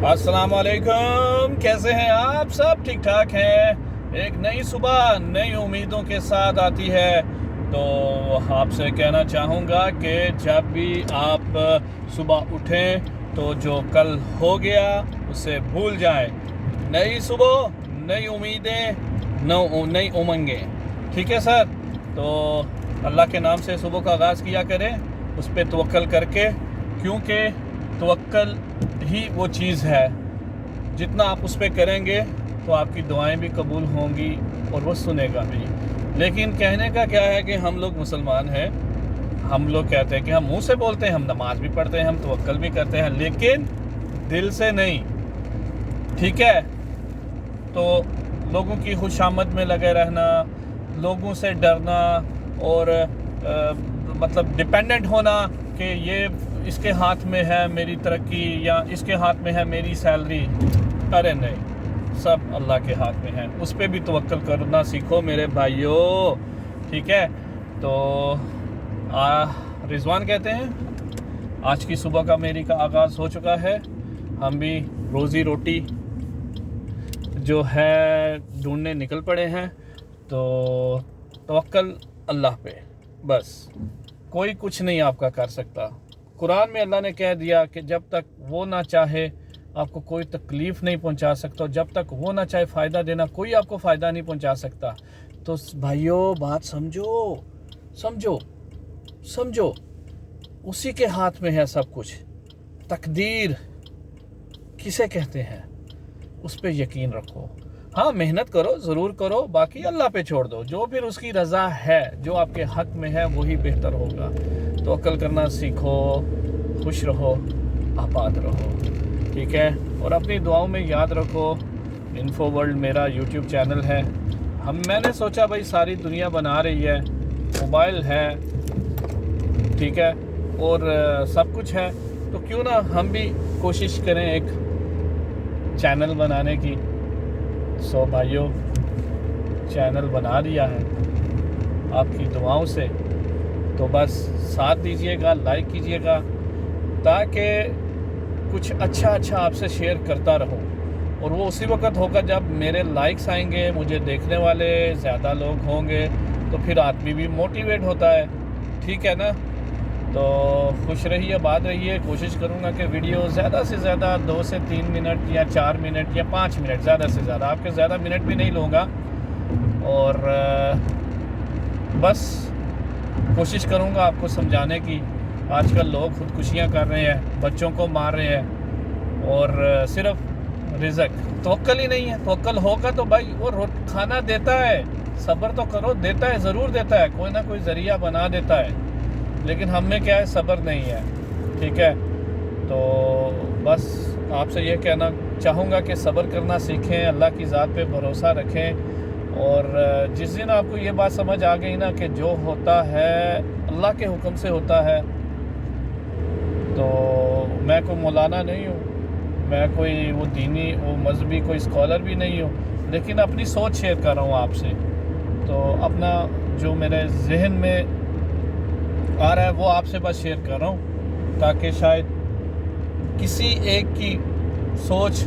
अस्सलाम वालेकुम। कैसे हैं आप सब? ठीक ठाक हैं। एक नई सुबह नई उम्मीदों के साथ आती है, तो आपसे कहना चाहूँगा कि जब भी आप सुबह उठें तो जो कल हो गया उसे भूल जाएं। नई सुबह नई उम्मीदें नई उमंगें। ठीक है सर? तो अल्लाह के नाम से सुबह का आगाज़ किया करें, उस पर तवक्कल करके, क्योंकि तवक्कल ही वो चीज़ है, जितना आप उस पर करेंगे तो आपकी दुआएं भी कबूल होंगी और वो सुनेगा भी। लेकिन कहने का क्या है कि हम लोग मुसलमान हैं, हम लोग कहते हैं कि हम मुंह से बोलते हैं, हम नमाज भी पढ़ते हैं, हम तवक्कल भी करते हैं, लेकिन दिल से नहीं। ठीक है? तो लोगों की खुशामद में लगे रहना, लोगों से डरना और मतलब डिपेंडेंट होना कि ये इसके हाथ में है मेरी तरक्की या इसके हाथ में है मेरी सैलरी। अरे नहीं, सब अल्लाह के हाथ में है। उस पर भी तवक्कल करना सीखो मेरे भाइयों। ठीक है? तो रिजवान कहते हैं आज की सुबह का मेरी का आगाज़ हो चुका है। हम भी रोज़ी रोटी जो है ढूंढने निकल पड़े हैं। तो तवक्कल अल्लाह पे, बस। कोई कुछ नहीं आपका कर सकता। कुरान में अल्लाह ने कह दिया कि जब तक वो ना चाहे आपको कोई तकलीफ़ नहीं पहुंचा सकता, जब तक वो ना चाहे फ़ायदा देना, कोई आपको फ़ायदा नहीं पहुंचा सकता। तो भाइयों बात समझो समझो समझो, उसी के हाथ में है सब कुछ। तकदीर किसे कहते हैं, उस पर यकीन रखो। हाँ, मेहनत करो, ज़रूर करो, बाकी अल्लाह पे छोड़ दो। जो फिर उसकी रज़ा है, जो आपके हक़ में है, वही बेहतर होगा। तवक्कल करना सीखो, खुश रहो, आबाद रहो। ठीक है? और अपनी दुआओं में याद रखो, इन्फो वर्ल्ड मेरा यूट्यूब चैनल है। मैंने सोचा भाई सारी दुनिया बना रही है, मोबाइल है, ठीक है, और सब कुछ है, तो क्यों ना हम भी कोशिश करें एक चैनल बनाने की। सो भाइयों, चैनल बना दिया है आपकी दुआओं से, तो बस साथ दीजिएगा, लाइक कीजिएगा, ताकि कुछ अच्छा आपसे शेयर करता रहूं। और वो उसी वक्त होगा जब मेरे लाइक्स आएंगे, मुझे देखने वाले ज़्यादा लोग होंगे, तो फिर आदमी भी मोटिवेट होता है। ठीक है ना? तो खुश रहिए, आबाद रहिए। कोशिश करूँगा कि वीडियो ज़्यादा से ज़्यादा 2 से 3 मिनट या 4 मिनट या 5 मिनट, ज़्यादा से ज़्यादा, आपके ज़्यादा मिनट भी नहीं लूँगा। और बस कोशिश करूँगा आपको समझाने की। आजकल लोग खुदकुशियाँ कर रहे हैं, बच्चों को मार रहे हैं, और सिर्फ रिज़्क, तवक्कल ही नहीं है। तवक्कल होगा तो भाई वो खाना देता है, सब्र तो करो, देता है, ज़रूर देता है, कोई ना कोई ज़रिया बना देता है। लेकिन हम में क्या है, सब्र नहीं है। ठीक है? तो बस आपसे ये कहना चाहूँगा कि सब्र करना सीखें, अल्लाह की ज़ात पे भरोसा रखें। और जिस दिन आपको ये बात समझ आ गई ना कि जो होता है अल्लाह के हुक्म से होता है, तो मैं कोई मौलाना नहीं हूँ, मैं कोई वो दीनी वो मजहबी कोई स्कॉलर भी नहीं हूँ, लेकिन अपनी सोच शेयर कर रहा हूँ आपसे। तो अपना जो मेरे जहन में आ रहा है वो आपसे बस शेयर कर रहा हूँ, ताकि शायद किसी एक की सोच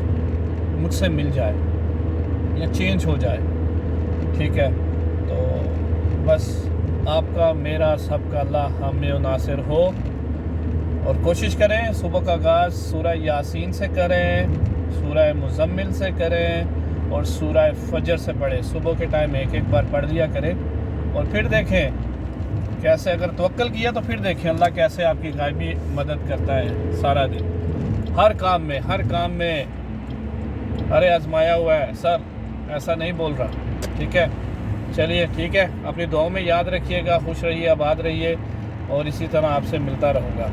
मुझसे मिल जाए या चेंज हो जाए। ठीक है? तो बस आपका, मेरा, सबका अल्लाह हमें नासिर हो। और कोशिश करें सुबह का आगाज़ सूरह यासीन से करें, सूरह मुज़म्मिल से करें, और सूरह फजर से पढ़ें। सुबह के टाइम एक बार पढ़ लिया करें, और फिर देखें कैसे, अगर तवक्कल किया तो फिर देखें अल्लाह कैसे आपकी गायबी मदद करता है सारा दिन, हर काम में। अरे आजमाया हुआ है सर, ऐसा नहीं बोल रहा। ठीक है? चलिए, ठीक है, अपनी दुआओं में याद रखिएगा, खुश रहिए, आबाद रहिए, और इसी तरह आपसे मिलता रहूँगा।